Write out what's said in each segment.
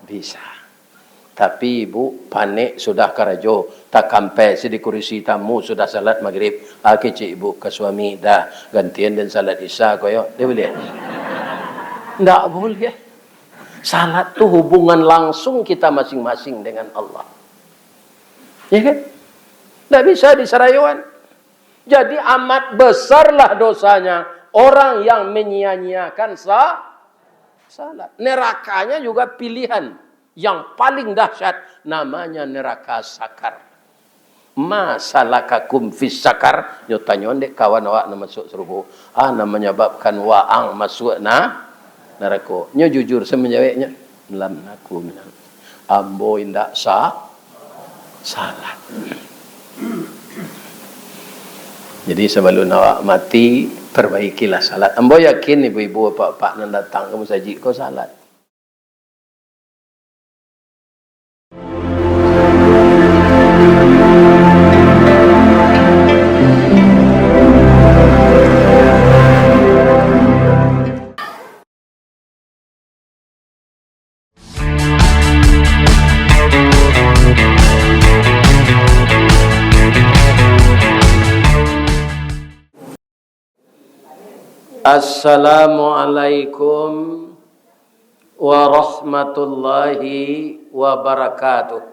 bisa. Tapi ibu panik sudah karajo, tak kampai di kursi tamu sudah salat maghrib. Cik ibu ke suami dah gantian dan salat isya koyo. Dia boleh? Tidak boleh. Salat tu hubungan langsung kita masing-masing dengan Allah. Ya kan? Tidak bisa diserayuan. Jadi amat besarlah dosanya orang yang menyia-nyiakan salat. Nerakanya juga pilihan. Yang paling dahsyat namanya neraka sakar. Masalakakum fis sakar. Yo tanyon dek kawan awak na masuk surga. Namanya babkan waang masuk neraka. Nyo jujur semenjawabnya. Lam naku minal. Ambo indak salat. Jadi sebelum awak mati perbaikilah salat. Ambo yakin ibu-ibu bapak-bapak nan datang ke masjid kau salat. Assalamualaikum warahmatullahi wabarakatuh.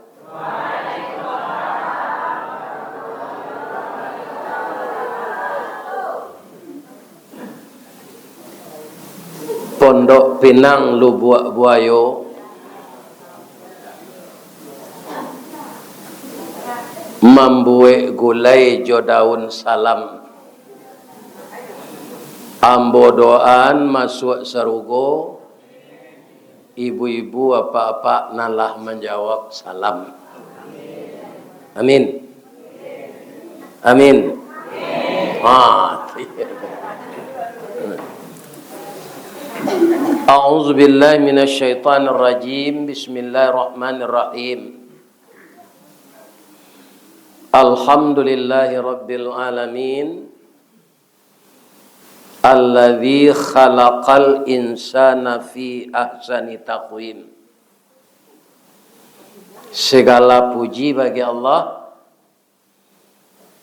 Pondok Pinang Lubuk Buayo membuat gulai jodaun salam. Ambo doan masuk serugo, ibu-ibu apa-apa nalah menjawab salam. Amin. Amin. A'udzu billahi minasy syaithanir rajim. Bismillahirrahmanirrahim. Alhamdulillahi rabbil alamin. Alladzi khalaqal insana fi ahsani taqwim. Segala puji bagi Allah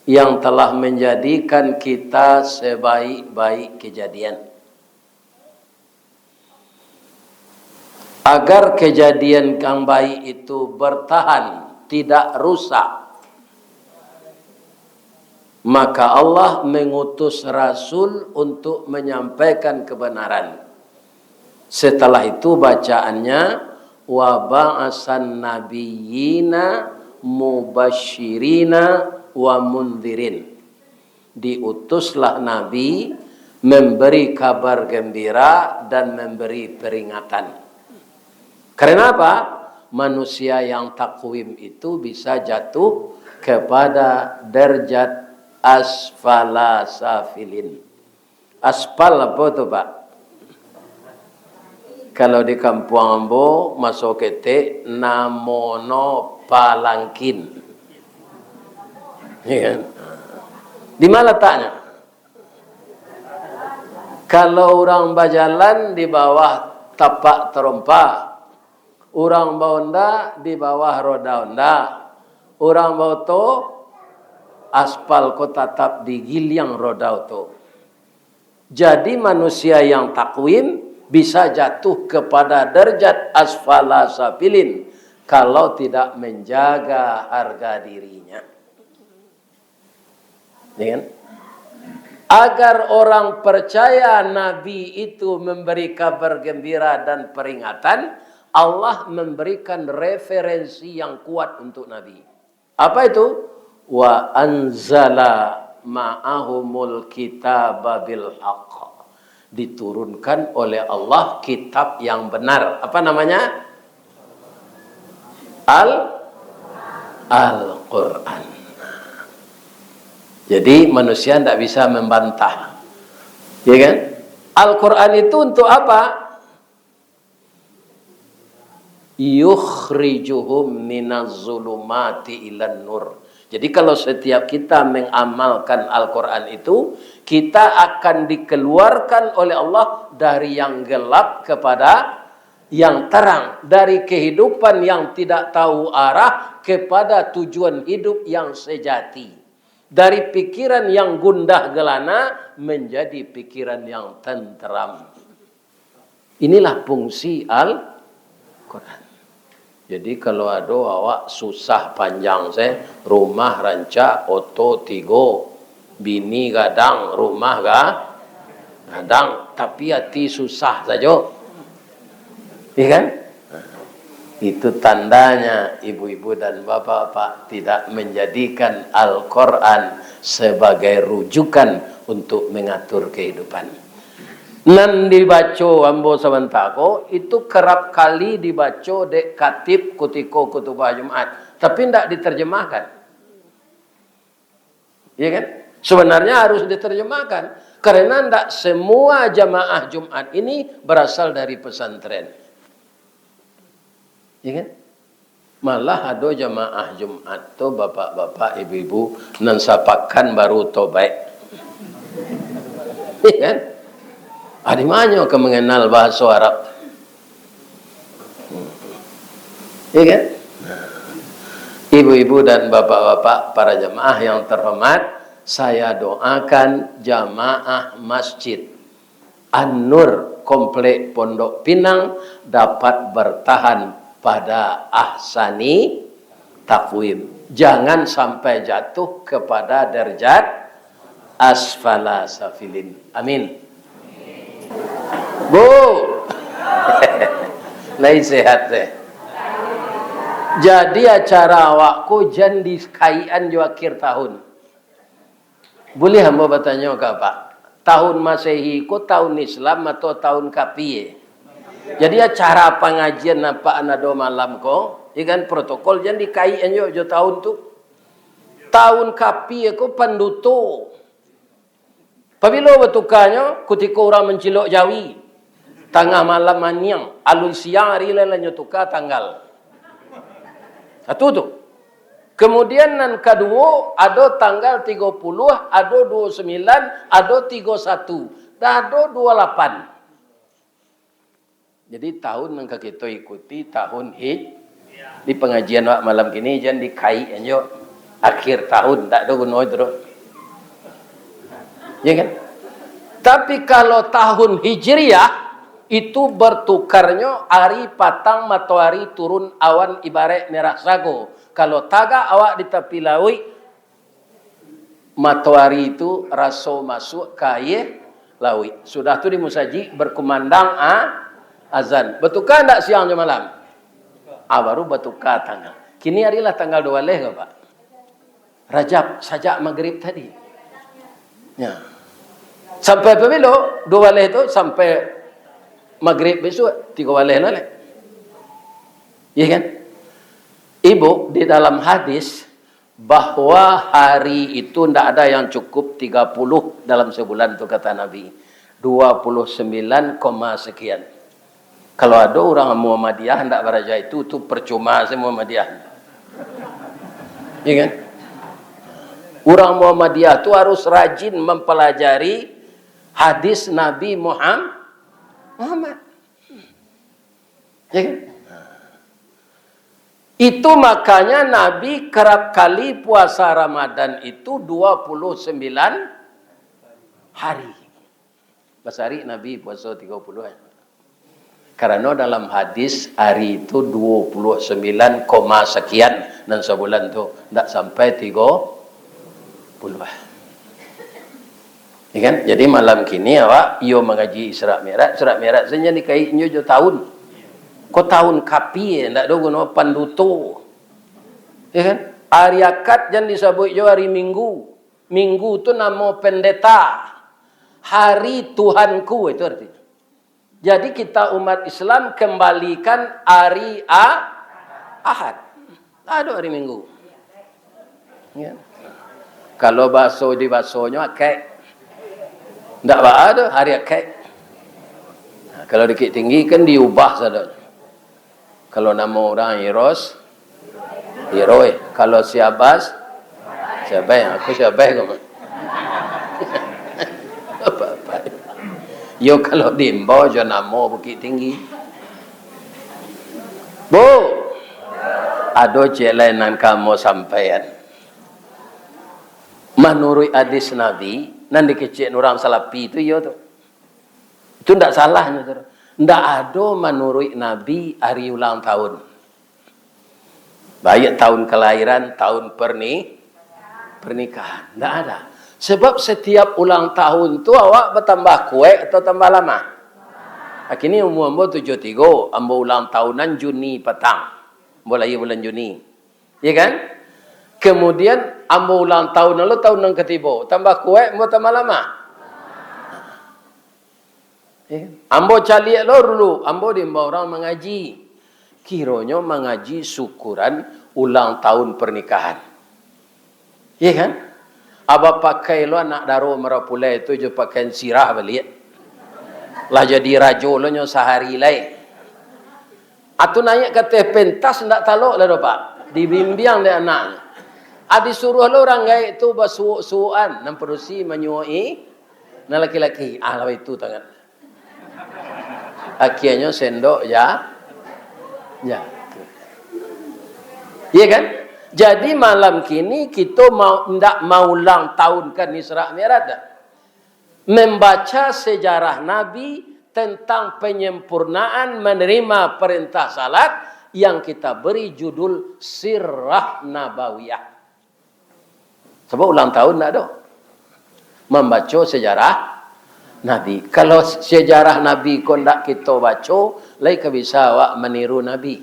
yang telah menjadikan kita sebaik-baik kejadian. Agar kejadian yang baik itu bertahan, tidak rusak, maka Allah mengutus Rasul untuk menyampaikan kebenaran. Setelah itu bacaannya wa ba'asan nabiyyina mubasyirina wa mundhirin. Diutuslah Nabi memberi kabar gembira dan memberi peringatan. Karena apa? Manusia yang takwim itu bisa jatuh kepada derajat asfala safilin. Aspal apa tu Pak? Kalau di kampung Ambo masuk kete namono palangkin. Ya. Di mana letaknya? Kalau orang berjalan di bawah tapak terompa, orang bawa di bawah roda onda, orang bawa to aspal ko tatap di gilyang roda itu. Jadi manusia yang takwim bisa jatuh kepada derajat asfala safilin kalau tidak menjaga harga dirinya. Ya kan? Agar orang percaya Nabi itu memberi kabar gembira dan peringatan, Allah memberikan referensi yang kuat untuk Nabi. Apa itu? Wa anzala ma'ahumul kitaba bil haqq. Diturunkan oleh Allah kitab yang benar. Apa namanya? Al-Quran. Jadi manusia tidak bisa membantah. Ya kan? Al-Quran itu untuk apa? Yukhrijuhum minaz zulumati ilan nur. Jadi kalau setiap kita mengamalkan Al-Quran itu, kita akan dikeluarkan oleh Allah dari yang gelap kepada yang terang, dari kehidupan yang tidak tahu arah kepada tujuan hidup yang sejati. Dari pikiran yang gundah gelana menjadi pikiran yang tenteram. Inilah fungsi Al-Quran. Jadi kalau ada awak susah panjang saya, rumah rancak, oto tigo, bini gadang, rumah gadang, tapi hati susah saja. Iya kan? Itu tandanya ibu-ibu dan bapak-bapak tidak menjadikan Al-Quran sebagai rujukan untuk mengatur kehidupan. Nan dibaca ambo samantako itu kerap kali dibaca dek katib kutiko kutubah Jumat, tapi tidak diterjemahkan. Iya kan? Sebenarnya harus diterjemahkan karena tidak semua jamaah Jumat ini berasal dari pesantren. Iya kan? Malah ada jamaah Jumat tu bapak-bapak, ibu-ibu nan sapakan baru tobat. Iya kan? Adi manyo ke mengenal bahasa Arab. Iya kan? Ibu-ibu dan bapak-bapak para jamaah yang terhormat, saya doakan jamaah Masjid An-Nur Komplek Pondok Pinang dapat bertahan pada ahsani takwim. Jangan sampai jatuh kepada derajat asfala safilin. Amin. Bu, lain sehat deh. Jadi acara awakku jan di kaian jo akhir tahun. Boleh hamba bertanya ke Pak? Tahun Masehi ku tahun Islam atau tahun Kapiye? Jadi acara pengajian apa anado malam ko? Ikan protokol jan di kaian jo tahun tu. Tahun Kapiye ku panduto. Pabilo betukannya ketika orang mencilok Jawi. Tengah malam maniang, alun siang hari lelanya tuka tanggal. Satu tu. Kemudian nan kedua ada tanggal 30, ada 29, ada 31, ada 28. Jadi tahun yang kita ikuti tahun di pengajian malam kini jangan dikai aja akhir tahun tak ada guna terus. Ya kan? Tapi kalau tahun Hijriah itu bertukarnya hari patang matahari turun awan ibarat merah sago. Kalau taga awak di tepi laut, matahari itu raso masuk ke air laut. Sudah tu di musaji berkumandang azan. Bertukar tak siang je malam? Baru bertukar tanggal. Kini harilah tanggal 2 leh ke Pak? Rajab sajak maghrib tadi. Ya. Sampai pemilu 2 leh itu sampai maghrib besok 3 waleh noleh. Iya kan? Ibu, di dalam hadis bahwa hari itu tidak ada yang cukup 30 dalam sebulan itu kata Nabi. 29, sekian. Kalau ada orang Muhammadiyah tidak beraja itu percuma semua Muhammadiyah. Iya kan? Orang Muhammadiyah itu harus rajin mempelajari hadis Nabi Muhammad. Ya kan? Itu makanya Nabi kerap kali puasa Ramadan itu 29 hari. Basari Nabi puasa 30 hari. Karena dalam hadis hari itu 29, sekian dan sebulan tu tidak sampai 30 hari. Ya kan? Jadi malam kini awak yo mengaji Isra Mi'raj. Isra Mi'raj saja dikaitnya jo tahun. Kau tahun kapi ndak ada guna panduto. Ya kan? Hari akad jangan disebut jo hari Minggu. Minggu tu nama pendeta. Hari Tuhanku itu artinya. Jadi kita umat Islam kembalikan hari Ahad. Ada hari Minggu. Ya. Kalau bakso di baksonya akad. Tak ada hari akad. Nah, kalau dikit tinggi kan diubah saja. Kalau nama orang Iros, Iroi. Kalau si Abbas, siapa yang aku siapa yang apa-apa. Yo kalau diimbau je nama bukit tinggi. Bu, ada jelenan kamu sampean. Menurut hadis Nabi, nanti kecil orang salapi itu ya tu. Itu tidak salahnya. Tidak ada menurut Nabi hari ulang tahun. Baik tahun kelahiran, tahun pernikahan. Tidak ada. Sebab setiap ulang tahun tu awak bertambah kue atau tambah lama. Kini umur ambo 73, ambo ulang tahunan Juni petang. Mulai bulan Juni. Ya kan? Kemudian ambo ulang tahun lalu tahun yang ketiga. Tambah kue, ambo tambah lama. Ya. Ambo caliak lo dulu. Ambo dimbawa orang mengaji. Kiranya mengaji syukuran ulang tahun pernikahan. Ya kan? Aba pakai lo anak daro merapulai itu je pakai sirah balik. Lah jadi rajo lo nyo sehari lai. Atu naik ke teh pentas ndak talok lah Pak. Dibimbiang dia anak. Adi suruh lo orang gay itu basuan nam perusi menyuai na laki-laki. Ah lah itu tangan. Akhirnya sendok ya. Ya. Iya kan? Jadi malam kini kita ndak mau ulang tahun kan Isra Mi'raj dah. Membaca sejarah Nabi tentang penyempurnaan menerima perintah salat yang kita beri judul Sirah Nabawiyah. Sebab ulang tahun tak ada. Membaca sejarah Nabi. Kalau sejarah Nabi kau tak kita baca, lai ke bisa awak meniru Nabi.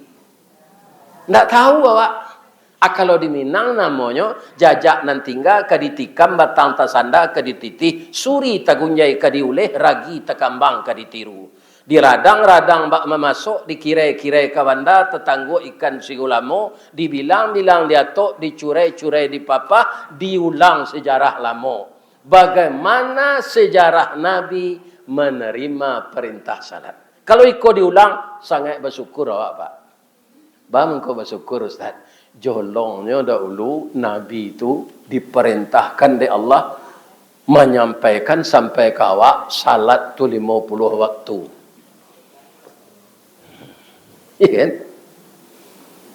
Tak tahu awak. Kalau di Minang namanya jajak nan tinggal kaditikam batang tasanda kadititih suri tagunjai kadiuleh ragi takambang kaditiru. Di radang-radang bak memasuk, dikirai-kirai kawanda, tetanggo ikan sigulamo, dibilang-bilang diatok, dicurai-curai di papa, diulang sejarah lamo. Bagaimana sejarah Nabi menerima perintah salat. Kalau ikut diulang, sangat bersyukur awak Pak. Bang kau bersyukur Ustaz. Jolongnya dahulu Nabi itu diperintahkan oleh Allah menyampaikan sampai ke awak salat tu 50 waktu. Iya kan?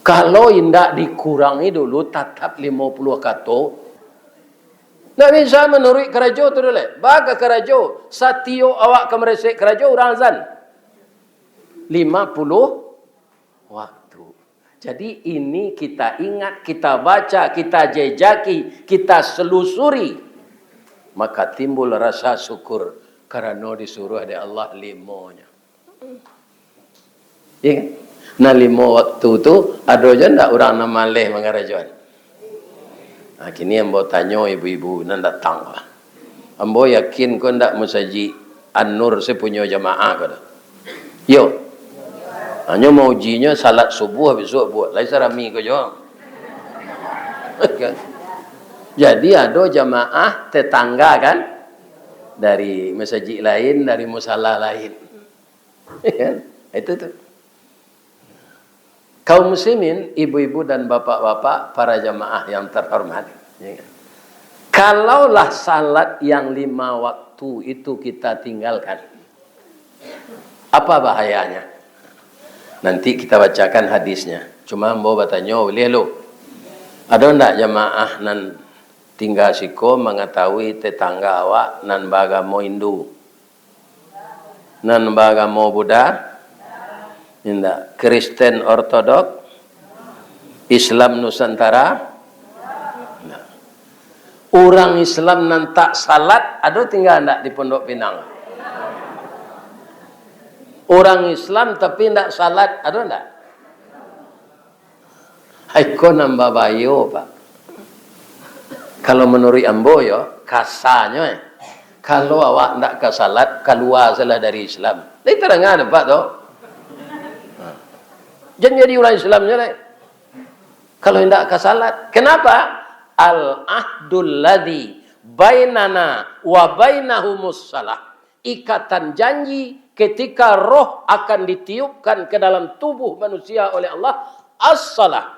Kalau indak dikurangi dulu tetap 50 kata. Tak bisa menurut kerajo tu dulu. Baga kerajo. Satio awak kemeresek kerajo orang azan. 50 waktu. Jadi ini kita ingat, kita baca, kita jejaki, kita selusuri. Maka timbul rasa syukur. Kerana disuruh oleh Allah limonya. Iya kan? Nah 5 waktu tu ada je ndak orang nama leh mengarajuan. Nah, kini ambo tanya ibu-ibu nan datang lah. Ambo yakin kau ndak musaji An-Nur sepunya jamaah kau. Yo. Hanya mau ujinya salat subuh besok buat. Lai sarami kau jo. Jadi ada jamaah tetangga kan dari masjid lain, dari musala lain. Itu tu. Kaum muslimin, ibu-ibu dan bapak-bapak, para jamaah yang terhormat. Kalaulah salat yang 5 waktu itu kita tinggalkan, apa bahayanya? Nanti kita bacakan hadisnya. Cuma mau bertanya, boleh lo? Ada enggak jamaah nan tinggal siko mengetahui tetangga awak nan bagamo Hindu? Nan bagamo Buddha? Tidak. Kristen Ortodok, Islam Nusantara. Nah. Orang Islam nan tak salat, ada tinggal tidak di Pondok Pinang? Orang Islam tapi tidak salat, ada tidak? Haiko nambah bayo Pak. Kalau menurut ambo yo, kasarnya kalau awak tidak ke salat, keluar salah dari Islam. Ini terangan Pak tu. Jangan jadi orang Islamnya lah. Kalau tidak ke salat. Kenapa? Al-ahdul ladhi bainana wa bainahumus salah. Ikatan janji ketika roh akan ditiupkan ke dalam tubuh manusia oleh Allah. As-salah.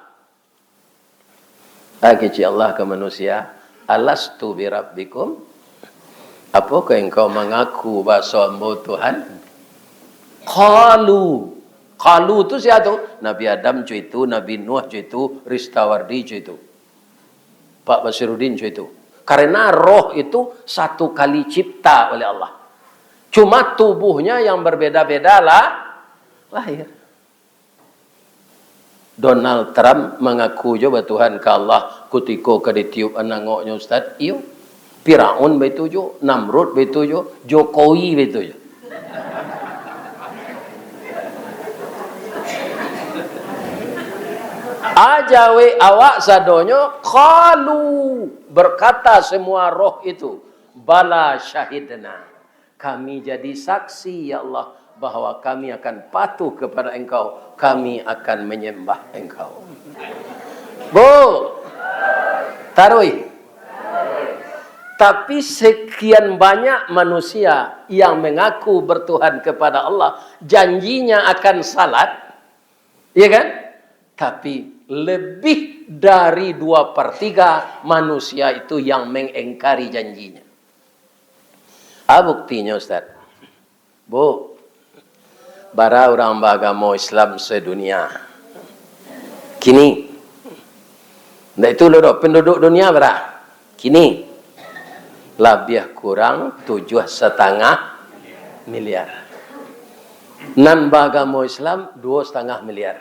Keci Allah ke manusia. Alastu bi rabbikum. Apakah engkau mengaku bahasa ambo Tuhan? Qalu. Qalu tu siapa tu? Nabi Adam cu itu, Nabi Nuh cu itu, Ristawardi cu itu. Pak Basiruddin cu itu. Karena roh itu satu kali cipta oleh Allah. Cuma tubuhnya yang berbeda-beda lah lahir. Donald Trump mengaku juga Tuhan ke Allah kutiko ke ditiup anangoknya Ustaz. Iyo. Firaun begitu jo, Namrud begitu jo, Jokowi begitu jo. Ajawe awak sadonyo qalu, berkata semua roh itu, bala syahidna, kami jadi saksi ya Allah bahwa kami akan patuh kepada engkau, kami akan menyembah engkau. Bu, tarui. Tapi sekian banyak manusia yang mengaku bertuhan kepada Allah, janjinya akan salat, ya kan? Tapi lebih dari 2/3 manusia itu yang mengingkari janjinya. Buktinya Ustaz. Bu, bara orang beragama Islam sedunia. Kini, nah itu penduduk dunia berapa? Kini, lebih kurang 7,5 miliar. Non beragama Islam 2,5 miliar.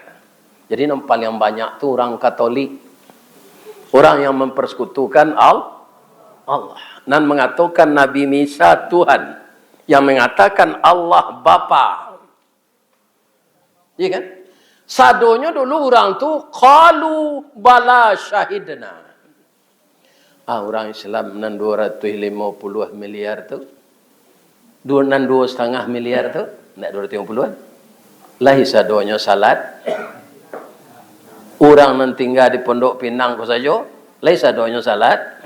Jadi yang paling banyak tu orang Katolik. Orang yang mempersekutukan Allah. Dan mengatakan Nabi Isa Tuhan. Yang mengatakan Allah Bapa. Iya kan? Sadonya dulu orang tu qalu bala syahidna. Orang Islam nan 250 miliar tu. 2,5 miliar tu. Nak 250-an. Lahi sadonya salat. Orang yang tinggal di Pondok Pinang ko saja, lain sadonya salat.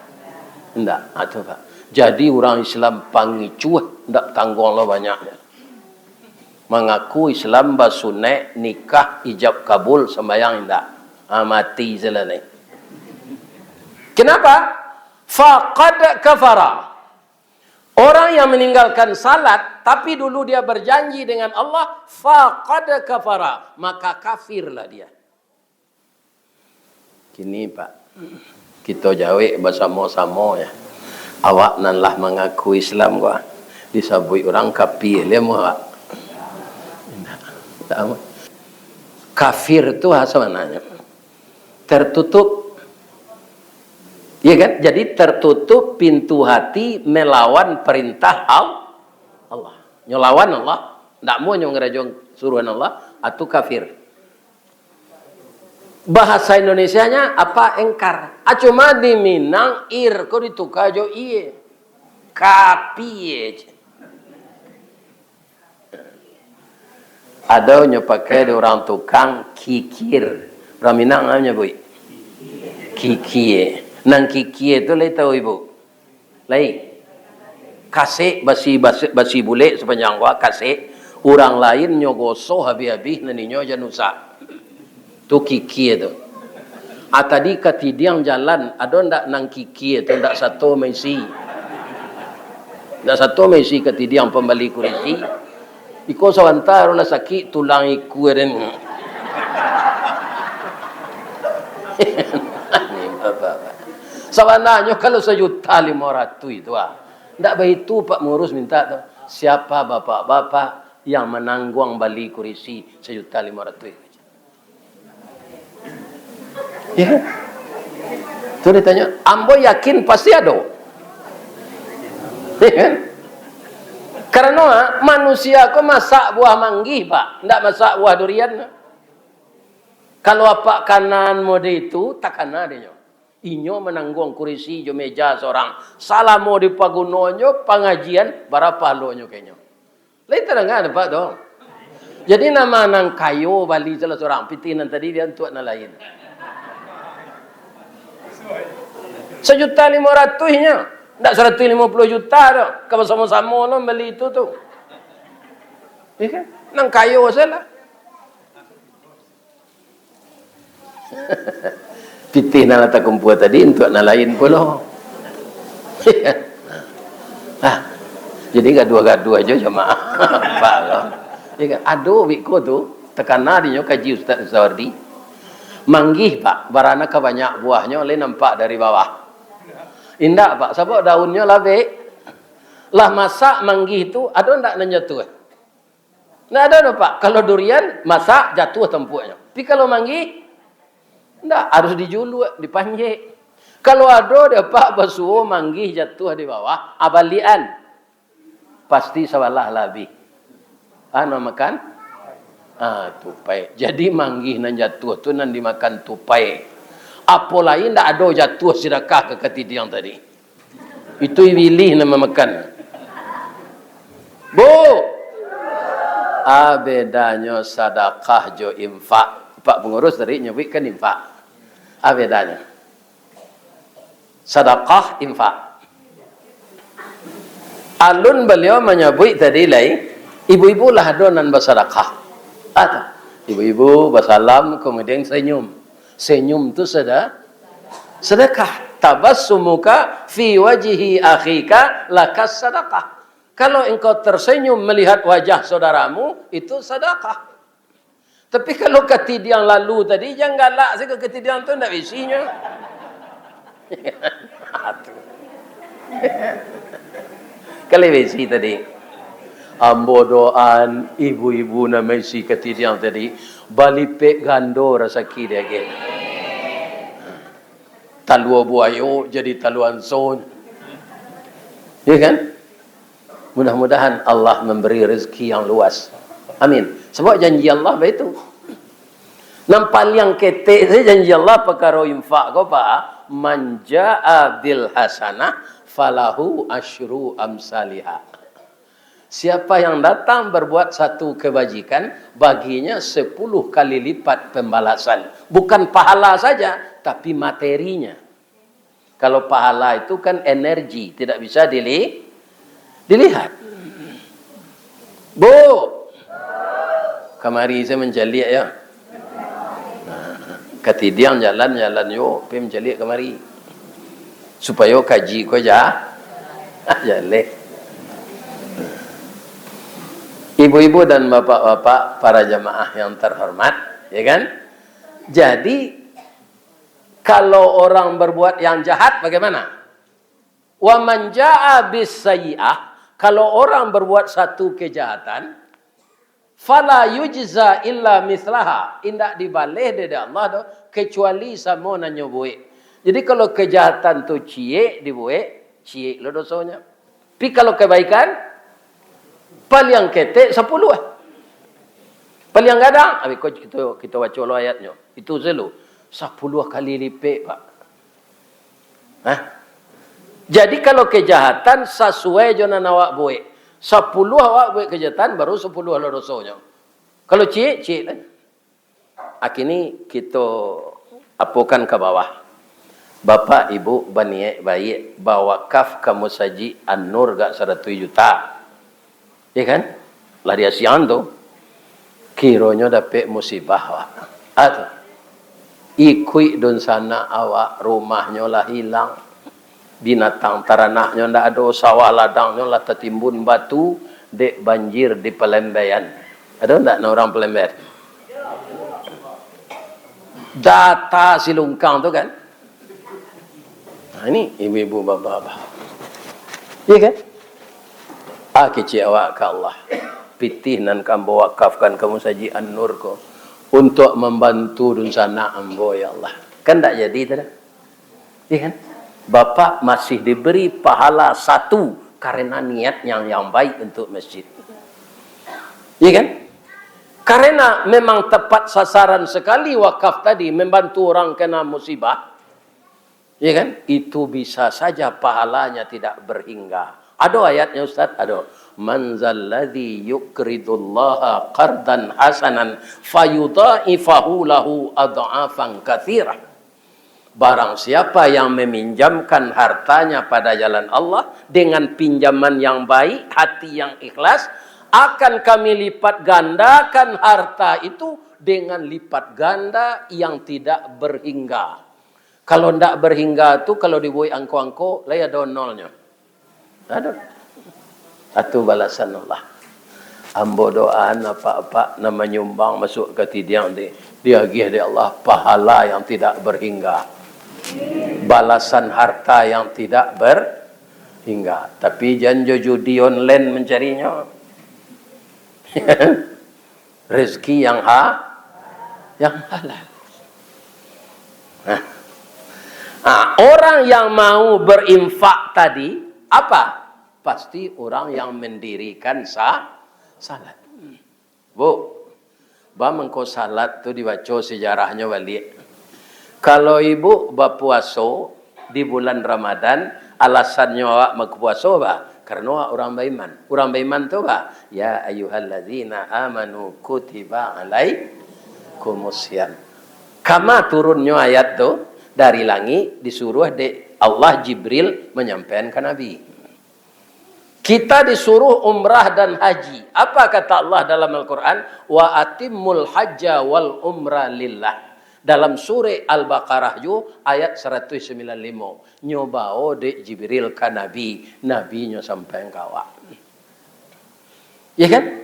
Enggak, itu Pak. Jadi orang Islam pangicuh, enggak tanggung lah banyaknya. Mengaku Islam basunek, nikah, ijab kabul, sembahyang enggak. Mati selesai. Kenapa? Faqad kafara. Orang yang meninggalkan salat, tapi dulu dia berjanji dengan Allah, faqad kafara. Maka kafirlah dia. Kini Pak, kita jawab bersama-sama ya. Awak nanlah mengaku Islam gua. Disabui orang kafir dia mau Pak. Kafir itu apa sebenarnya? Tertutup. Iya kan? Jadi tertutup pintu hati melawan perintah Allah. Nyelawan Allah, ndak mau ngerajong suruhan Allah atau kafir. Bahasa Indonesianya apa? Engkar. Cuma di Minang ir ko ditukar jo iye. Kapi. Ada yang pakai orang tukang kikir. Orang Minang namanya bu. Kikir. Nang kikir itu lai tahu ibu. Lai. Kasih basi bule sepanjang gua kasih. Orang lain nyogoso habis-habis naninyo janusa. Tu kiki itu. Tadi ketidiang jalan, ada ndak nang kiki itu, ndak satu mesi. Ndak satu mesi ketidiang pembeli kurisi. Iko sawantar na sakit tulang iku ren. Sawananya kalau 1.500.000 itu ndak begitu Pak Murus minta tu. Siapa bapak-bapak yang menanggung beli kurisi 1.500.000? Ya. Itu ditanya, ambo yakin pasti ada. Ya kan? Karena manusia kok masak buah manggi, Pak. Tidak masak buah durian. Kalau apa kanan mode itu, tak kena dia. Inyo menanggung kurisi jo meja seorang. Salah mau dipagunonyo pengajian berapa lonyo kayaknya. Lain terang Pak dong. Jadi nama nang kayo bali salah seorang pitinan tadi dia untuk na lain. 1.500.000-nya. Tidak 150 juta dah. Kalau sama-sama no, beli itu tu. Ya kan? Nang kayo salah. Pitih na lata kumpul tadi untuk na lain pula. Jadi gaduh-gaduh aja jemaah. Pak. Ya kan? Aduh wiko tu Tekana dinyo kaji Ustaz Zawardi. Manggih pak, barana kebanyak buahnya oleh nampak dari bawah. Indah pak, sebab daunnya labek. Lah masak manggih itu ada ndak jatuh? Ndak ada no, pak. Kalau durian masak jatuh tempuknya. Tapi kalau manggih ndak, harus dijulu, dipanjek. Kalau ada dia pak basuh manggih jatuh di bawah, abalian. Pasti salah lebih. Makan tupai. Jadi manggih nan jatuh tu nan dimakan tupai. Apa lain ndak ada jatuh sedekah ke ketidian tadi. Itu pilih nama makan. Bu. Bedanya sedekah jo infak. Pak pengurus tadi nyebutkan infak. Bedanya. Sedekah infak. Alun beliau menyebut tadi lain, ibu-ibu lah adonan bersedekah. Atau ibu-ibu bersalam kemudian senyum. Senyum itu sedekah. Tabassumuka fi wajhi akhika lakas sedekah. Kalau engkau tersenyum melihat wajah saudaramu, itu sedekah. Tapi kalau ketidian lalu tadi, jangan galak sih ke ketidian tu ndak isinya. Kalau besi tadi. Ambo doan ibu-ibu na mesi ketidian tadi balipek gando rezeki dia ke. Talua buayo jadi taluan son. Ya kan? Mudah-mudahan Allah memberi rezeki yang luas. Amin. Sebab janji Allah begitu. Nampak yang ketek saya janji Allah perkara infak kau pak. Man jaa bil hasanah falahu asyru amsalihah. Siapa yang datang berbuat satu kebajikan, baginya 10 kali lipat pembalasan. Bukan pahala saja, tapi materinya. Kalau pahala itu kan energi, tidak bisa dilihat. Bu, kemari saya menjalik ya. Ketidian jalan yo, pergi menjalik kemari. Supaya kaji ko jalik. Ibu-ibu dan bapak-bapak para jamaah yang terhormat, ya kan? Jadi kalau orang berbuat yang jahat bagaimana? Wa man jaa bis sayyi'ah, kalau orang berbuat satu kejahatan, fala yujza illa mislaha, indak dibalih dari Allah kecuali sama nanya buik. Jadi kalau kejahatan tu cie dibuik, cie lo dosanya. Tapi kalau kebaikan paling ketek 10 paling gadang abi kita baca lo ayatnya itu zelu 10 kali lipat pak. Jadi kalau kejahatan sesuai jonan awak buat 10 awak buat kejahatan baru 10 lo dosanya. Kalau cik lah. Akini kita apukan ke bawah. Bapak ibu baniak baik bawa kaf kamu saji An-Nur gak 100 juta. Ya kan? Lari asian tu. Kironya dapat musibah awak. Atau ikut don sana awak rumahnya lah hilang. Binatang taranaknya ndak ada, sawah ladangnya lah tertimbun batu, dek banjir di Pelembayan. Ada ndak orang Pelembayan? Data silungkang tu kan? Nah, ini ibu-ibu bapak-bapak. Iya kan? Kecil awak ke Allah. Pitih nan kambo wakafkan kamu saji An-Nur ko. Untuk membantu dun sana ambo ya Allah. Kan tak jadi tidak? Iya kan? Bapak masih diberi pahala 1 karena niat yang baik untuk masjid. Iya kan? Karena memang tepat sasaran sekali wakaf tadi membantu orang kena musibah. Iya kan? Itu bisa saja pahalanya tidak berhingga. Ada ayatnya Ustaz? Ada. Man zalladzi yuqridullaha qardan hasanan fayudha'ifahu lahu adha'afan katsirah. Barang siapa yang meminjamkan hartanya pada jalan Allah dengan pinjaman yang baik, hati yang ikhlas, akan kami lipat gandakan harta itu dengan lipat ganda yang tidak berhingga. Kalau tidak berhingga itu kalau dibuat angko-angko, lah ada nolnya. Ada. Atau balasan Allah. Ambo doaan apa-apa nama nyumbang masuk ke tidiang dia gih dia Allah pahala yang tidak berhingga. Balasan harta yang tidak berhingga. Tapi jangan judi online mencarinya. Rezeki yang halal. Orang yang mau berinfak tadi apa? Pasti orang yang mendirikan salat. Bu, mengko salat tu dibaca sejarahnya balik. Kalau ibu berpuasa di bulan Ramadan, alasannya awak berpuasa ba? Karena orang beriman. Orang beriman tu ba? Ya ayyuhallazina amanu kutiba alaikumusiyam. Kama turunnya ayat tu dari langit disuruh Allah Jibril menyampaikan ke Nabi. Kita disuruh umrah dan haji. Apa kata Allah dalam Al-Quran? Wa atimmul hajja wal umrah lillah. Dalam surah Al-Baqarah ju ayat 195. Nyobao de Jibril ke Nabi. Nabi nyo sampai kawa. Ya kan?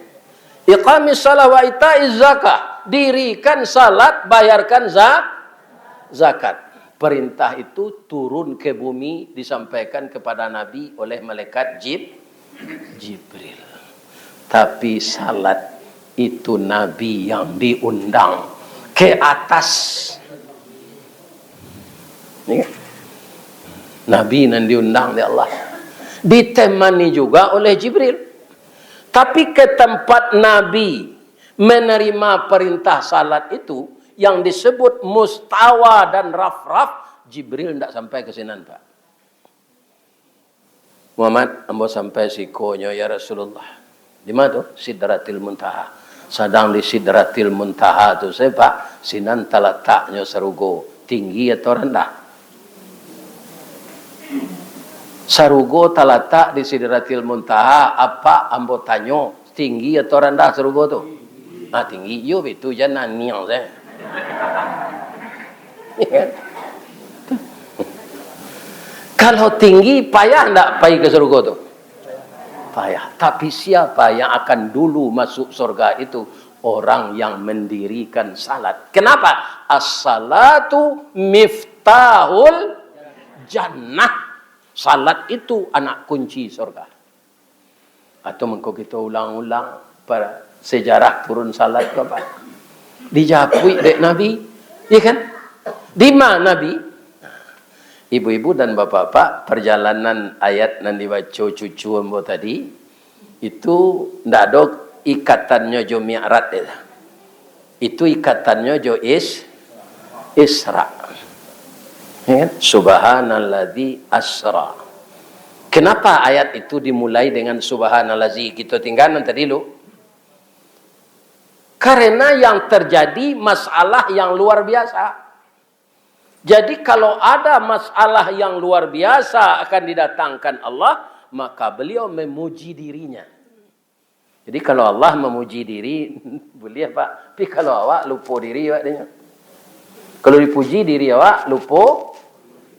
Iqamis salat wa ita'iz zakah. Dirikan salat, bayarkan zakat. Perintah itu turun ke bumi disampaikan kepada Nabi oleh malaikat Jibril. Tapi salat itu Nabi yang diundang ke atas. Nabi yang diundang oleh Allah. Ditemani juga oleh Jibril. Tapi ke tempat Nabi menerima perintah salat itu yang disebut mustawa dan raf-raf, Jibril tidak sampai ke sinan, Pak. Muhammad, ambo sampai sikonya ya Rasulullah. Di mana tu? Sidratil Muntaha. Sedang di Sidratil Muntaha tu saya, Pak, sinan talataknya sarugo. Tinggi atau rendah? Sarugo talatak di Sidratil Muntaha, apa ambo tanyo? Tinggi atau rendah sarugo tu? Tinggi. Yo itu jangan niang saya. Kalau tinggi payah enggak pergi ke surga tu? Payah. Tapi siapa yang akan dulu masuk surga itu? Orang yang mendirikan salat. Kenapa? As-salatu miftahul jannah. Salat itu anak kunci surga. Atau mengko kita ulang-ulang pada sejarah turun salat ke apa? Dijapui dek Nabi, ya kan? Di mana Nabi? Ibu-ibu dan bapak-bapak, perjalanan ayat yang dibaca cucu ambo tadi, itu tidak ada ikatannya jo mi'rat. Itu ikatannya jo Isra. Ya kan? Subhanalladzi asra. Kenapa ayat itu dimulai dengan subhanalladzi? Kita tinggalkan tadi dulu. Karena yang terjadi masalah yang luar biasa. Jadi kalau ada masalah yang luar biasa akan didatangkan Allah, maka beliau memuji dirinya. Jadi kalau Allah memuji diri, boleh Pak. Tapi kalau awak lupa diri, awak dia. Kalau dipuji diri awak, lupa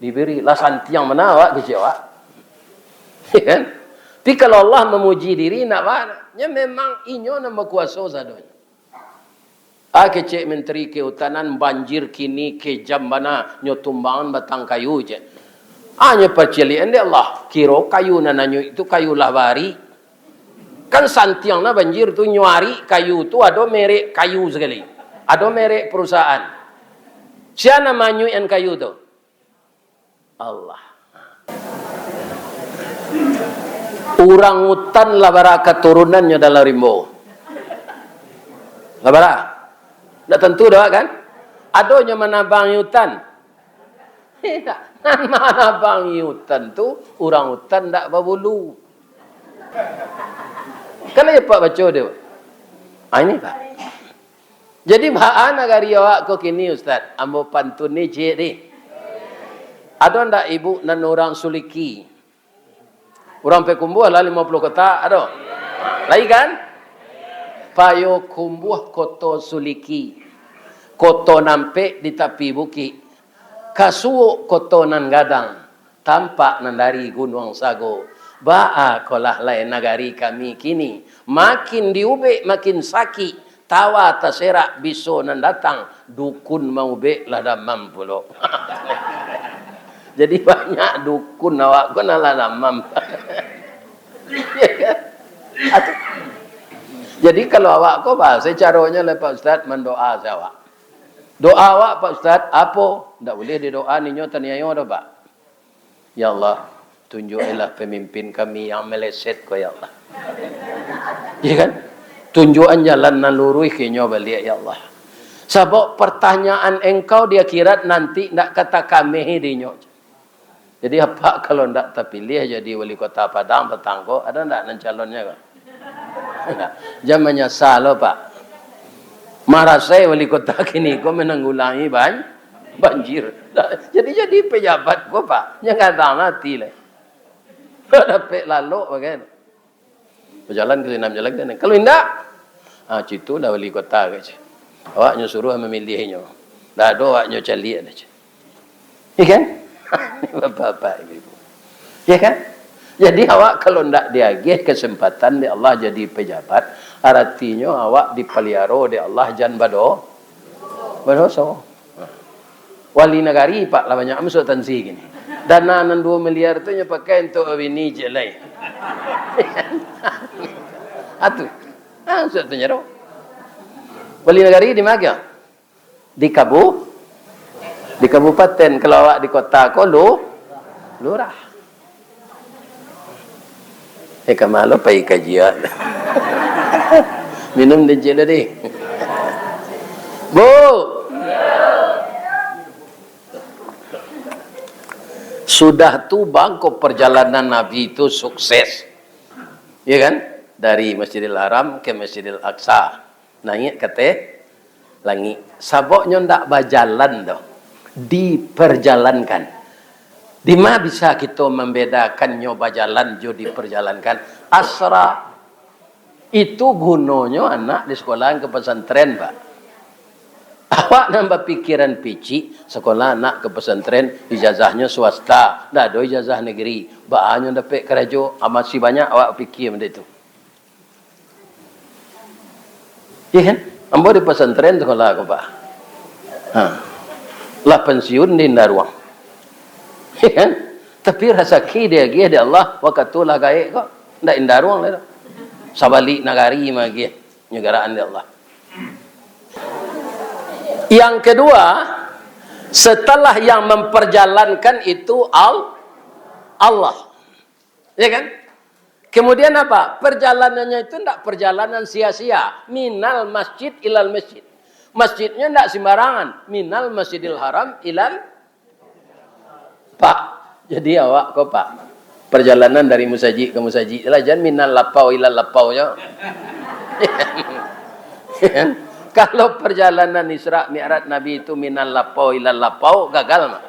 diberi. Lah santiang mana awak kecil awak. Kan? Tapi kalau Allah memuji diri, nak maknanya memang inyo nama kuasa sadonya. Kecik menteri kehutanan banjir kini ke jambana nyotumbangan batang kayu je. Hanya percelian dia Allah. Kiro kayu nananyo itu kayu lahbari. Kan santiang na banjir tu nyuari kayu tu ada merek kayu sekali. Ada merek perusahaan. Siapa namanya yang kayu tu? Allah. Orang hutan labara keturunannya dalam rimbo. Labara. Tak tentu dah kan? Adanya menabang hutan. Tidak. Menabang hutan tu, orang hutan tak berbulu. Kan ya Pak baca dia? Ini Pak. Jadi bahan agari awak ko kini Ustaz. Ambo pantun ni cik ni. Ada ndak ibu dan orang suliki? Orang pekumbuh lah 50 kota, ada? Lagi kan? Payo kumbuh koto suliki. Koto nampe di tepi bukit. Kasuo koto nan gadang. Tampak nan dari gunung sago. Ba'a kolah lain nagari kami kini. Makin diube makin sakit. Tawa terserak biso nan datang. Dukun mau be lah damam pula. Jadi banyak dukun awak ko na lah damam. Ya kan? Jadi kalau awak ko bahasa caranya lah Pak Ustaz mendoa awak. Doa awak Pak Ustaz apa? Tak boleh didoa ninyo taniayo dah Pak. Ya Allah, tunjukilah pemimpin kami yang meleset ko ya Allah. Ya kan? Tunjukkan jalan nan lurus kinyo balik ya Allah. Sebab pertanyaan engkau di akhirat nanti nak kata kami dinyo. Jadi apa kalau ndak terpilih jadi wali kota Padang petang ko, ada ndak nan calonnya ko? Jangan menyesal loh Pak. Marah saya wali kota kini ko menanggulangi banjir. Jadi pejabat ko Pak. Jangan datang nanti lah. Dapat lalu bagaimana? Berjalan ke sini jalan ke. Kalau tidak, situ dah wali kota ke. Awaknya suruh memilihnya. Dah ada awaknya cari ada. Ya kan? Bapak ibu. Ya kan? Jadi awak kalau tidak diagih kesempatan di Allah jadi pejabat, artinya awak dipelihara di Allah jangan berdosa. Wali negari Pak lah banyak masuk tansi gini. Dana 2 miliar tu nya pakai untuk ini je lah. Atuh. Masuk tu nyaro. Wali negari di mana? Di kabupaten. Kalau awak di kota ko lurah. Kamalo pa kajian. Minum din sila di. Bu! Sudah tu bangko perjalanan Nabi itu sukses. Ya kan? Dari Masjidil Haram ke Masjidil Aqsa. Naik kata langit. Saboknya ndak berjalan dah. Diperjalankan. Di mana bisa kita membedakan nyoba jalan jo diperjalankan? Asra itu gunanya anak di sekolah ke pesantren, Pak. Awak nambah pikiran pici, sekolah anak ke pesantren, ijazahnya swasta, dah ada ijazah negeri, bahannya dapat kerja, masih banyak awak pikir benda itu. Iya kan? Ambo di pesantren sekolah aku, Pak. Lah pensiun di Darwang. Ya kan? Tapi rezeki dia dia di Allah wakatulah gaib kok. Ndak indaruang lah. Sabalik nagari magi negaraan di Allah. Yang kedua, setelah yang memperjalankan itu Allah. Ya kan? Kemudian apa? Perjalanannya itu tidak perjalanan sia-sia. Minal masjid ilal masjid. Masjidnya tidak sembarangan. Minal masjidil haram ilal Pak, jadi awak kok Pak, perjalanan dari musajid ke musajid lah, jangan minal lapau ilal lapau nya. Kalau perjalanan Isra Mi'raj Nabi itu minal lapau ilal lapau, gagal mah.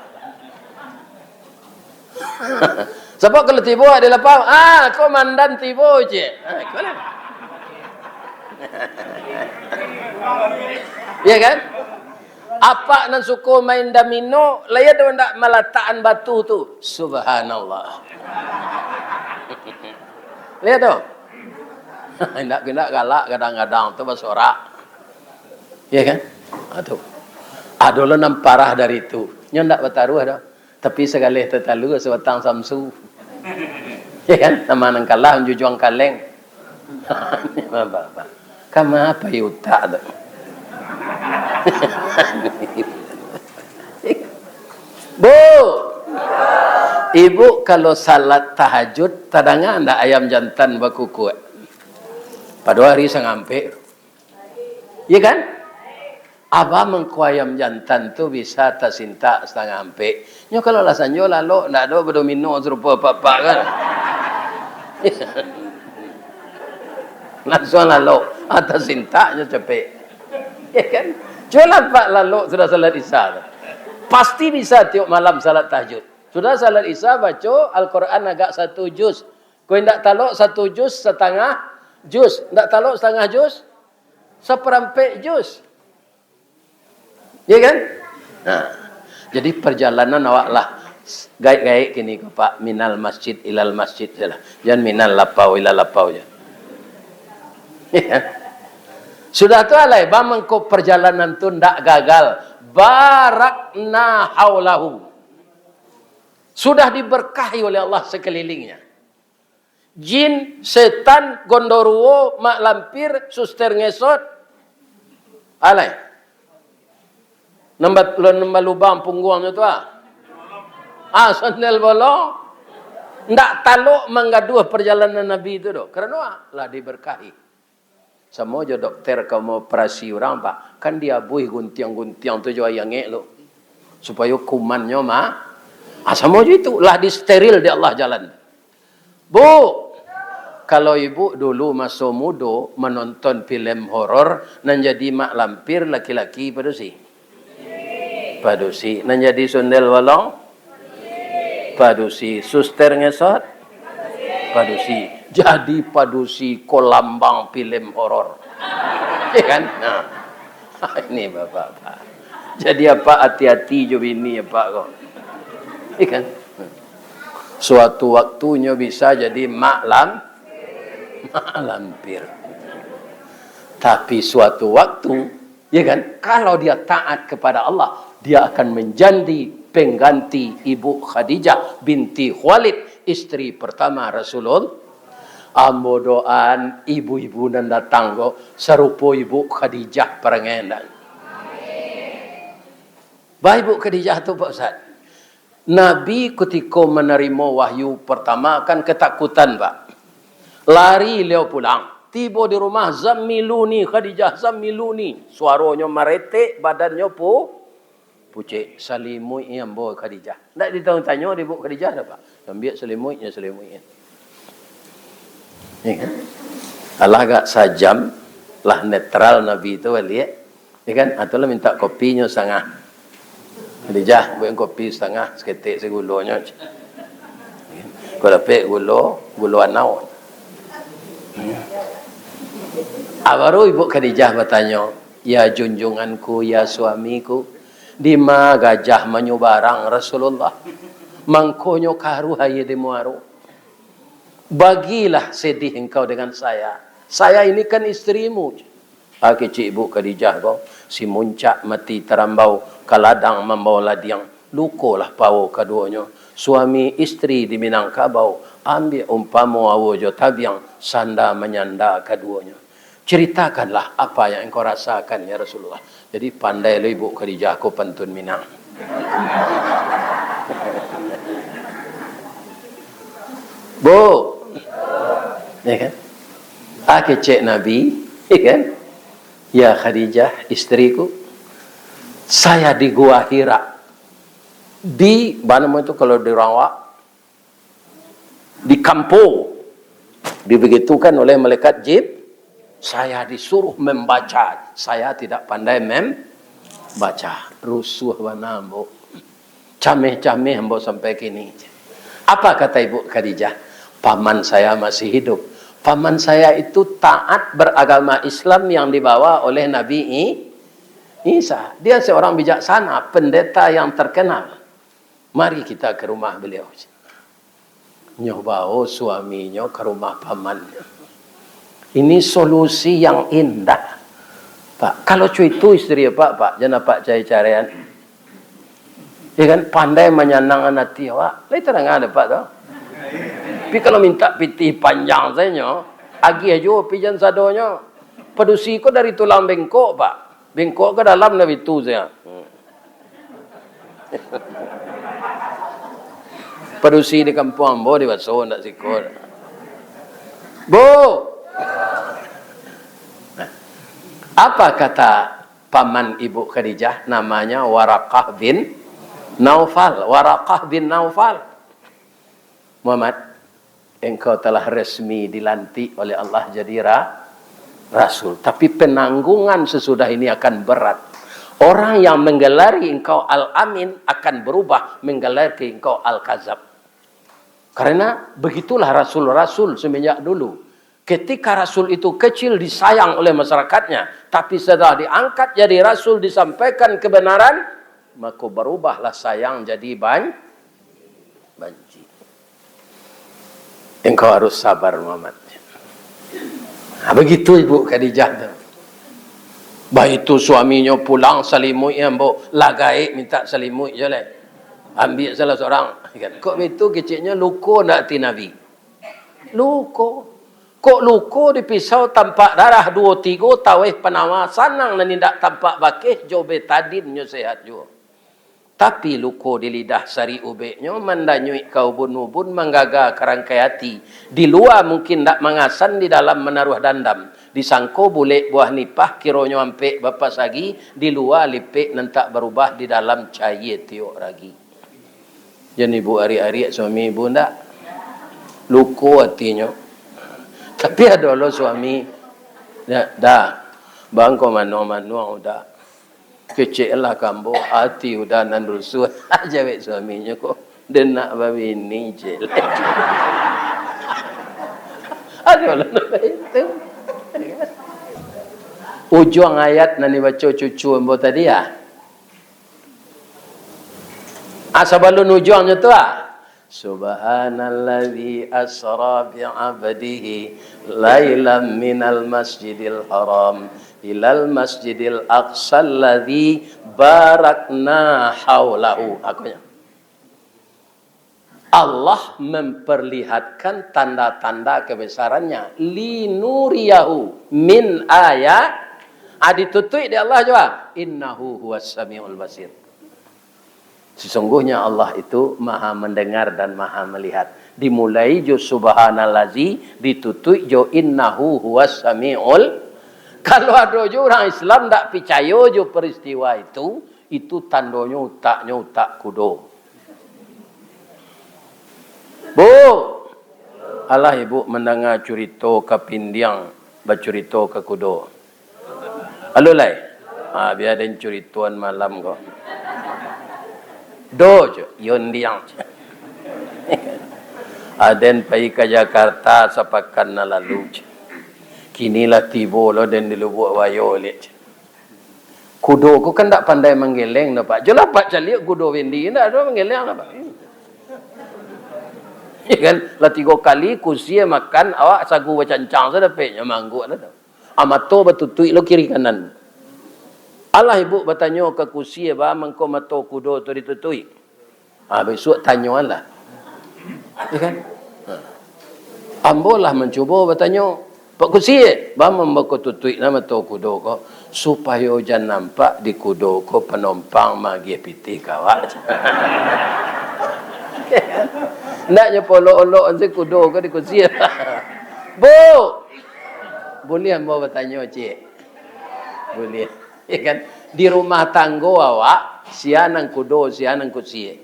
Sebab kalau tiba di lapau, komandan tiba je. Ya kan? Apa nan suku main domino, laya do ndak meletakkan batu tu. Subhanallah. Lihat tu. Ndak galak kadang-kadang tu bersorak. Ya kan? Aduh. Adolah nam parah dari itu. Nya ndak bertaruh dah. Tapi segala tetalu sebatang samsu. Ya kan? Nama nang kalah jujuang kaleng. Kamu apa yuta tu? Bu, ibu kalau salat tahajud tadangan ada ayam jantan bakukut. Pada hari sangampe, iya kan? Abah mengku ayam jantan tu bisa tersinta setengah ampe. Nyo kalau lasanyo lalu ndak ada berdomino serupa apa-apa kan? Langsung lalu atas sintanya cepet, ya kan? Jualan Pak lalu sudah salat Isya. Pasti bisa tiap malam salat tahajud. Sudah salat Isya baca Al-Quran agak 1 juz. Kau tidak taluk 1 juz setengah juz. Tidak taluk setengah juz, seperempat juz. Ya kan? Nah, jadi perjalanan awak lah. Gaik-gaik kini Pak. Minal masjid ilal masjid. Jangan minal lapau ilal lapau. Ya. Sudah tu alai, bamangko perjalanan tu ndak gagal. Barakna haulahu. Sudah diberkahi oleh Allah sekelilingnya. Jin, setan, gondoruo, mak lampir, suster ngesot. Alai. Nambah lubang punggungnya tu sandal bolong. Ndak taluk menggaduh perjalanan Nabi itu doh. Kerana lah diberkahi. Sama je dokter kau mau operasi orang pak, kan dia buih guntiang-guntiang tu jua yang lo. Supaya kumannya sama je itu lah disteril di Allah jalan. Bu, kalau ibu dulu masuk muda menonton film horor, nan jadi mak lampir laki-laki padusi. Padusi, nan jadi sundel bolong. Padusi, suster ngesot. Padusi. Jadi padusi kolambang film horor. Ya kan? Nah. Ini bapak-bapak. Jadi apa hati-hati jo bini apa kok. Ya kan? Suatu waktunya bisa jadi mak lampir. Tapi suatu waktu, ya kan? Kalau dia taat kepada Allah, dia akan menjadi pengganti Ibu Khadijah binti Khuwailid, istri pertama Rasulullah. Ambo doan ibu-ibu nan datang go serupa Ibu Khadijah perangai. Baik Ibu Khadijah tu Pak Ustaz. Nabi ketika menerima wahyu pertama kan ketakutan Pak. Lari leo pulang. Tiba di rumah, zammiluni Khadijah, zammiluni. Suaranya meretek, badannya pucik. Selimut yang bawa Khadijah. Tak ditanya di Ibu Khadijah dah Pak. Ambil selimutnya. Ya kan? Allah agak sajam lah netral Nabi itu lihat. Ya kan? Atau lah minta kopinya setengah. Khadijah, buat kopi setengah, seketik segulanya. Kalau dapat gula anau. Baru Ibu Khadijah bertanya, ya junjunganku, ya suamiku, di ma gajah menyubarang Rasulullah, mangkonyo karu haye demuaru. Bagilah sedih engkau dengan saya. Saya ini kan istrimu. Kecik Ibu Khadijah kau, si muncak mati terambau, kaladang membawa ladiang, lukolah pau keduanya. Suami istri di Minangkabau, ambil umpamu awojo tabiang, sanda menyanda keduanya. Ceritakanlah apa yang engkau rasakan ya Rasulullah. Jadi pandai lo Ibu Khadijah aku pantun Minang. Bu, ya kan? Kecik Nabi, ya kan? Ya Khadijah, istriku, saya di Gua Hira. Di mana itu kalau di Rawak, di kampung, dibegitukan oleh malaikat Jibril. Saya disuruh membaca. Saya tidak pandai membaca. Rusuh wanambo. Cameh-cameh hamba sampai kini. Apa kata Ibu Khadijah? Paman saya masih hidup. Paman saya itu taat beragama Islam yang dibawa oleh Nabi Isa. Dia seorang bijaksana, pendeta yang terkenal. Mari kita ke rumah beliau. Nyobao suaminya ke rumah pamannya. Ini solusi yang indah. Pak, kalau cuy itu istri Pak, jangan Pak cari-carian. Ya kan, pandai menyenangkan hati awak. Lain terang ada Pak tau. Tapi kalau minta piti panjang saja, agi aja pijan sadonya. Padusi ko dari tulang bengkok Pak. Bengkok ke dalam Nabi itu saya. Padusi di kampung Ambo di Baso ndak sikor. Bu. Apa kata paman Ibu Khadijah? Namanya Waraqah bin Naufal. Waraqah bin Naufal. Muhammad, engkau telah resmi dilantik oleh Allah jadi Rasul. Tapi penanggungan sesudah ini akan berat. Orang yang menggelari engkau Al-Amin akan berubah menggelari engkau Al-Kazab. Karena begitulah Rasul-Rasul semenjak dulu. Ketika Rasul itu kecil disayang oleh masyarakatnya. Tapi setelah diangkat jadi Rasul disampaikan kebenaran. Maka berubahlah sayang jadi benci. Engkau harus sabar Muhammad. Begitu Ibu Khadijah tu. Baik itu suaminya pulang selimut yang lagai minta selimut je lah. Ambil salah seorang. Kok itu kecilnya luko nak ti Nabi. Luko. Kok luko dipisau tampak darah 2-3 tawih penawa sanang nindak tampak bakih jo betadinnya sehat juga. Tapi luko di lidah sari ubeknya mandanyui kau bun-bun menggaga kerangkai hati. Di luar mungkin tak mengasan, di dalam menaruh dandam. Disangko boleh buah nipah kironyo ampek bapa sagi, di luar lipek nentak berubah, di dalam cair tiok ragi. Jadi ibu ari-ari suami ibu ndak luko hatinya. Tapi ada lo suami dah bang ko mano dah. Kecil lah kambo hati udah nandul suat aja wek suaminya kok denak babi ini jelek. Aduh lah itu. Ujung ayat nani baca cucu embo tadi ya. Asabalun ujungnya tu Subhanalladzi asra bi'abdihi lailan minal masjidil haram ilal masjidil aqsa alladzi barakna haulahu. Akunya Allah memperlihatkan tanda-tanda kebesarannya linuriyahu min ayat. Ditutui di Allah juga innahu huwas samiul basir. Sesungguhnya Allah itu maha mendengar dan maha melihat. Dimulai jo subhanallazi, ditutui jo innahu huwas samiul. Kalau ada jo orang Islam tak percaya jo peristiwa itu tandanya utak kudo. Bu, Allah ibu mendengar cerita ke pindiang, bercerita ke kudo. Halo lai, biar ada cerituan malam kau. Dojo, yondiang. Aden pergi ke Jakarta sepakan lalu. Kinilah tiba lo dan dilubuk wayo lihat. Kudo ku kan tak pandai menggeleng dapat. Jelah pak calik kudo wendi ndak ada menggeleng dapat. Ya kan, lah 3 kali kusia makan awak sagu bacancang sedapnya mangguk dah. Amato batutui lo kiri kanan. Allah ibu bertanya ke kusia ba mengko mato kudo tu ditutui. Besok tanya lah. Ya kan? Ambolah mencuba bertanya, Pak kusia ba membako tutui nama to kudo ko supaya jangan nampak di kudo ko penumpang magi piti kawak. Naknya polok-olok si kudo ko di kusia. Bu. Boleh ambo bertanya cik? Boleh. Ya kan? Di rumah tangga awak, sianang kudo, sianang kusia.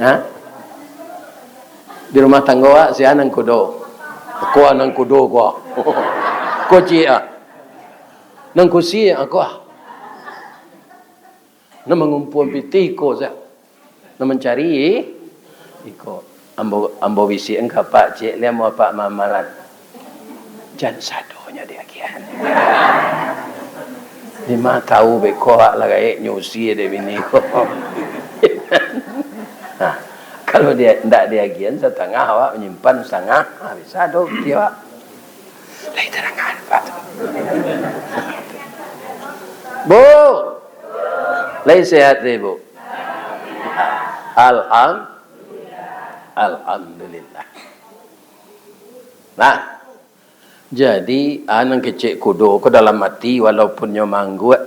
Ha? Di rumah tangga awak, sianang kudo. Aku nang kudo ko. Ko cik nang kusia aku na mengumpul piti ko sa. Na mencari iko. Ambo visi engkau pak cik lihat mau pak mamalan. Jangan sadonya dia kian. 5 tahu bekoak lah kayak nyusi dia bini ko. Nah, kalau dia ndak dia kian setengah awak menyimpan setengah, bisa do dia. Lai terangan pak. Bu. Lai sehat deh bu. Alhamdulillah. Nah, jadi anang kecik kudo ke dalam hati walaupun nyo manggut,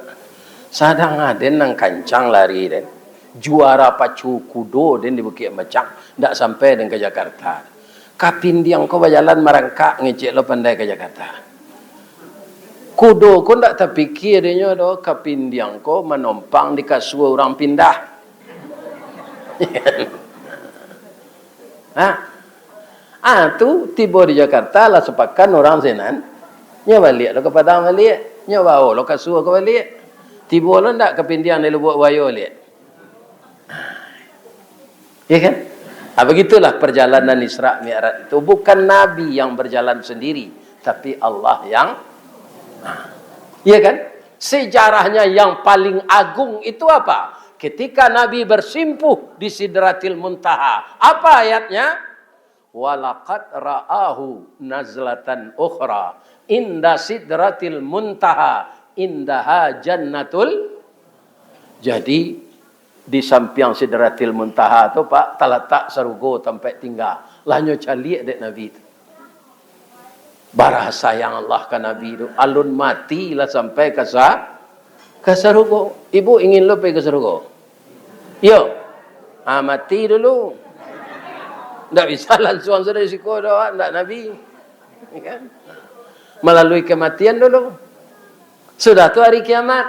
sadang aden nang kancang lari den. Juara pacu kudo den di Bukit Macang, ndak sampai den ke Jakarta. Kapindiang ko berjalan merangkak ngecek lo pandai ke Jakarta. Kudo ko ndak terpikir denyo do kapindiang ko menompang di kasua orang pindah. Tu tiba di Jakarta lah sepakan orang senan. Nya balik lo ke Padang balik, nya bawa lo ke Suwa ke balik. Tiba lo ndak ke pindiang di Lubuk Wayo lihat. Ya kan? Begitulah perjalanan Isra Mi'raj itu, bukan Nabi yang berjalan sendiri, tapi Allah yang ya kan? Sejarahnya yang paling agung itu apa? Ketika Nabi bersimpuh di Sidratil Muntaha. Apa ayatnya? walaqad ra'ahu nazlatan ukhra inda sidratil muntaha indaha jannatul. Jadi di samping sidratil muntaha tu Pak terletak surga tempat tinggal. Lahnya calik dek Nabi tu. Barah sayang Allah ke Nabi tu. Alun matilah sampai ke surga. Ibu ingin lo pergi ke surga? Yo. Mati dulu. Tak bisa langsung sudah risiko doa, tak Nabi. Kan? Melalui kematian dulu. Sudah tu hari kiamat.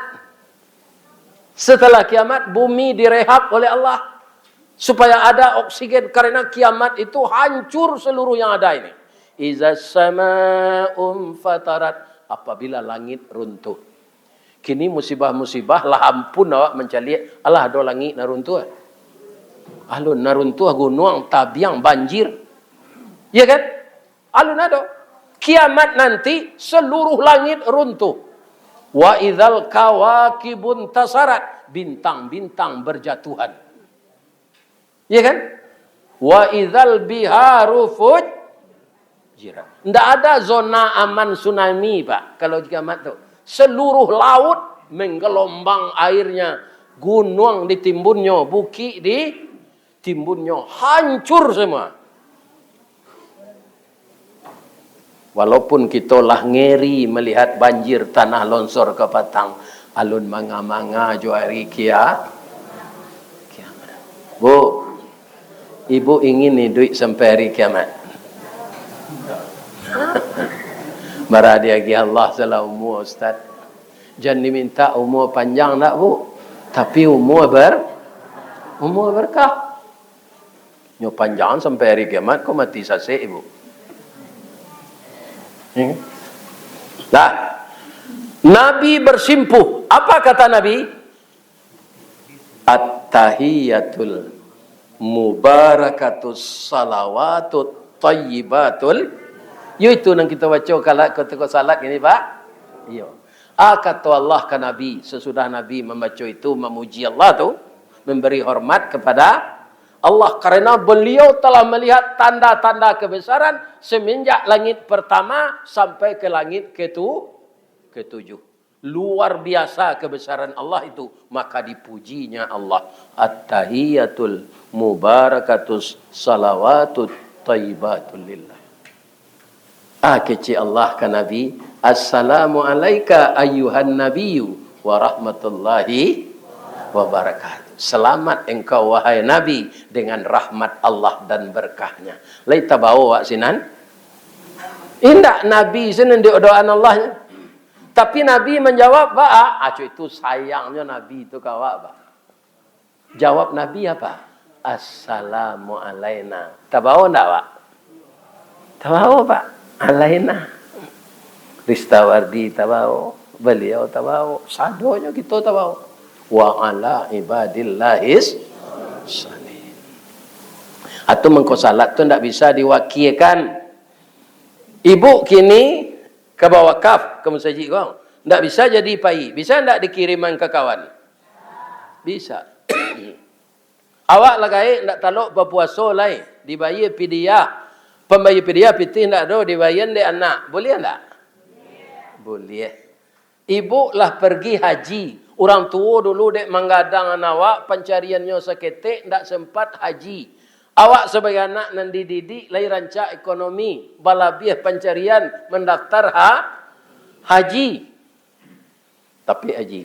Setelah kiamat, bumi direhab oleh Allah. Supaya ada oksigen. Karena kiamat itu hancur seluruh yang ada ini. Iza sama'um fatarat. Apabila langit runtuh. Kini musibah-musibah lah ampun awak mencari. Allah ada langit na runtuh. Alun naruntuh gunung tabiang banjir. Ya kan? Alun ada. Kiamat nanti seluruh langit runtuh. Wa idzal kawakibun tasarat. Bintang-bintang berjatuhan. Ya kan? Wa idzal biharu fujirat. Tidak ada zona aman tsunami Pak. Kalau kiamat tu. Seluruh laut menggelombang airnya. Gunung ditimbunnya. Bukit ditimbunnya. Hancur semua. Walaupun kita lah ngeri melihat banjir tanah longsor ke Patang. Alun manga-manga juari kiamat. Bu, ibu ingin nih duit sampai hari kiamat. Maradiagi Allah salah umur Ustaz. Jangan diminta umur panjang tak bu. Tapi umur berkah. Nyo panjang sampai hari kiamat kau mati sasek ibu. Nah, Nabi bersimpuh. Apa kata Nabi? At-tahiyatul mubarakatus salawatut tayyibatul. Itu yang kita baca kalau ketika salat ini Pak. Iya. Kata Allah ke Nabi. Sesudah Nabi membaca itu memuji Allah tu. Memberi hormat kepada Allah karena beliau telah melihat tanda-tanda kebesaran semenjak langit pertama sampai ke langit ketujuh. Luar biasa kebesaran Allah itu. Maka dipujinya Allah. At-tahiyatul mubarakatus salawatut tayyibatul lillah. Kecil Allah ke Nabi. Assalamu alaika ayyuhan nabiyyu wa rahmatullahi wa barakatuh. Selamat engkau wahai Nabi dengan rahmat Allah dan berkahnya. Laita bawa wak sinan. Indak Nabi sinan doaan Allahnya. Tapi Nabi menjawab, Pak, itu sayangnya Nabi itu kawak, Pak. Jawab Nabi apa? Assalamu alaina. Tabawa enggak, Pak? Tabawa, Pak. Alaina. Ristawardi tabawa. Beliau tabawa. Sadonya kita tabawa. Wa ala ibadillahis salihin. Atau mengko salat tu tidak bisa diwakilkan. Ibu kini ke bawah kaf ke masjid kau. Tidak bisa jadi pai. Bisa tidak dikiriman ke kawan? Bisa. Awak lagai tidak taluk berpuasa lain. Dibayar pidiah. Pembayar pidiah pitih tidak ada. Dibayar de anak. Boleh tak? Boleh. Ibu lah pergi haji. Orang tua dulu dek menggadang anak awak, pencariannya seketik, tak sempat haji. Awak sebagai anak nan dididik, lai rancak ekonomi, balabiah pencarian, mendaftar haji. Tapi haji.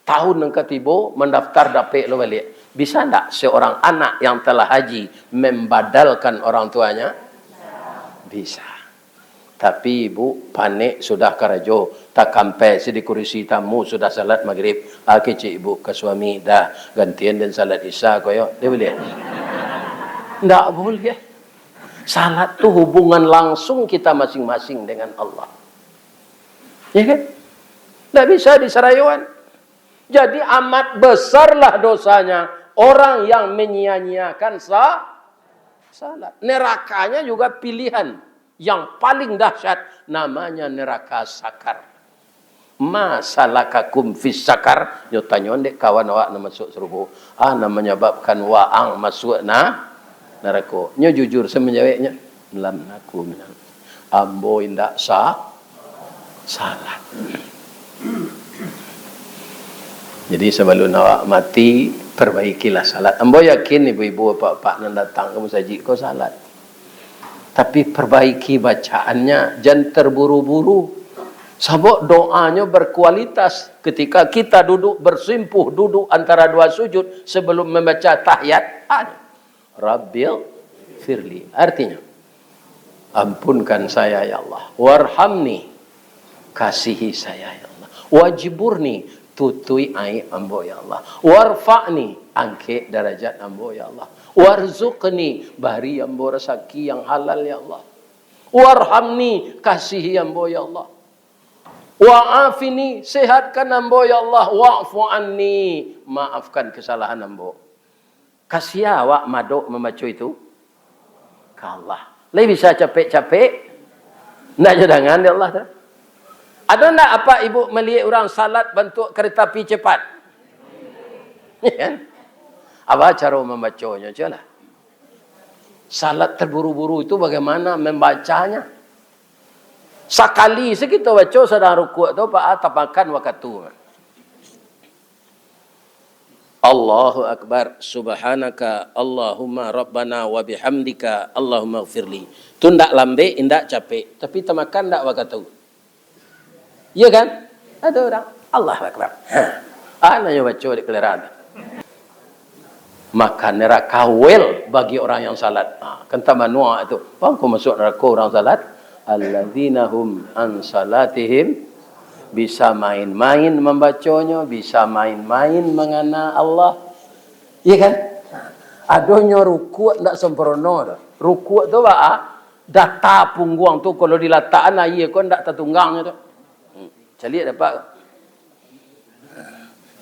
Tahun yang ketiba, mendaftar dapet lo balik. Bisa tak seorang anak yang telah haji, membadalkan orang tuanya? Bisa. Tapi ibu panik sudah kerajo. Tak sampai di kursi tamu sudah salat maghrib. Kecik ibu ke suami dah gantian dan salat isya koyo. Dia boleh? Tak boleh. Salat tu hubungan langsung kita masing-masing dengan Allah. Ya kan? Tak bisa diserayuan. Jadi amat besarlah dosanya orang yang menyia-nyiakan salat. Nerakanya juga pilihan. Yang paling dahsyat namanya neraka sakar. Masalakakum fis sakar. Yo tanyon dek kawan awak nak masuk surga. Nak menyebabkan waang masuk neraka. Nyo jujur semenjawabnya, lam naku minal. Ambo indak salat. Jadi sebelum awak mati, perbaikilah salat. Ambo yakin ibu-ibu bapak-bapak yang datang ke masjid kau salat. Tapi perbaiki bacaannya, jangan terburu-buru. Sebab doanya berkualitas. Ketika kita duduk bersimpuh, duduk antara dua sujud sebelum membaca tahiyat, Rabbil firli. Artinya, ampunkan saya ya Allah. Warhamni, kasihi saya ya Allah. Wajiburni, tutui ai ambo ya Allah. Warfa'ni, angke darajat ambo ya Allah. Warzuqni, bari ambo rezeki yang halal ya Allah. Warhamni, kasihi ambo ya Allah. Wa'afini, sehatkan ambo ya Allah. Wa'fu anni, maafkan kesalahan ambo. Kasih awak madok membaca itu ke Allah. Lebih bisa capek-capek nak jadangan ya Allah. Ada tak apa ibu melihat orang salat bentuk kereta api cepat? Ya. Apa cara membacanya? Coba. Salat terburu-buru itu bagaimana membacanya? Sekali kita baca sedang rukuk tu pak tapakan waktu. Allahu Akbar, subhanaka, Allahumma rabbana wa bihamdika, Allahumma gfirli. Itu ndak lambe, ndak capek. Tapi temakan ndak waktu. Iya kan? Ada orang, Allahu Akbar. Anaknya baca di keleran. Maka neraka kawel bagi orang yang salat. Kata manua itu. Bangku masuk neraka orang salat. Alladzina hum an salatihim, bisa main-main membacanya, bisa main-main mengana Allah. Iya kan? Adonyo rukuk ndak sempurna. Rukuk tu data punggung tu kalau dilataan iya kau ndak tertunggang tu. Cari dapat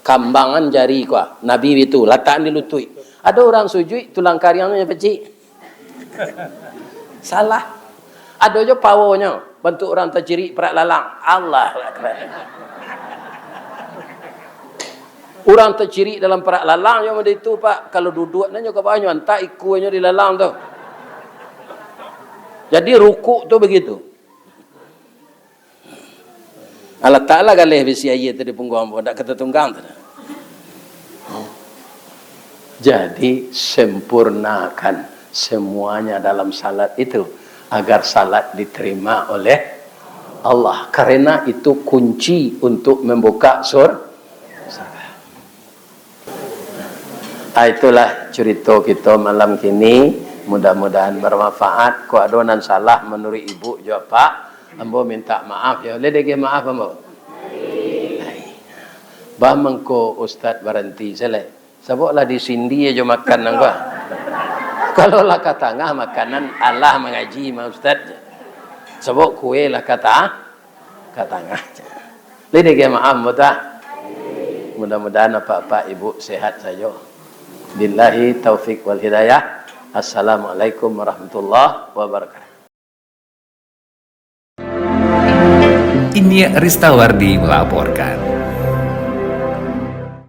kambangan jari kau. Nabi itu lataan dilutui. Ada orang sujud tulang kariangnya pecik. Salah. Ada je powernya. Bentuk orang terjerit perak lalang. Allah. Orang terjerit dalam perak lalang yang ada itu pak. Kalau duduk nanya ke bawahnya. Entah ikunya di lalang tu. Jadi rukuk tu begitu. Allah Ta'ala galih bisi ayat tadi punggung pun. Tak kata tunggang tu. Jadi sempurnakan semuanya dalam salat itu. Agar salat diterima oleh Allah. Karena itu kunci untuk membuka surga. Itulah cerita kita malam kini. Mudah-mudahan bermanfaat. Kau adonan salah menurut ibu juga pak. Ambo minta maaf ya. Boleh dege maaf ambo? Bah mengko Ustaz berhenti selai. Sebablah di sindi aja makan nangga. Kalau lah kata tengah makanan Allah mengaji ma Ustaz. Sebab kue lah kata tengah. Lede ke maaf mudah. Mudah-mudahan apa-apa ibu sehat saja. Billahi taufik wal hidayah. Assalamualaikum warahmatullahi wabarakatuh. Ini Ristawardi melaporkan.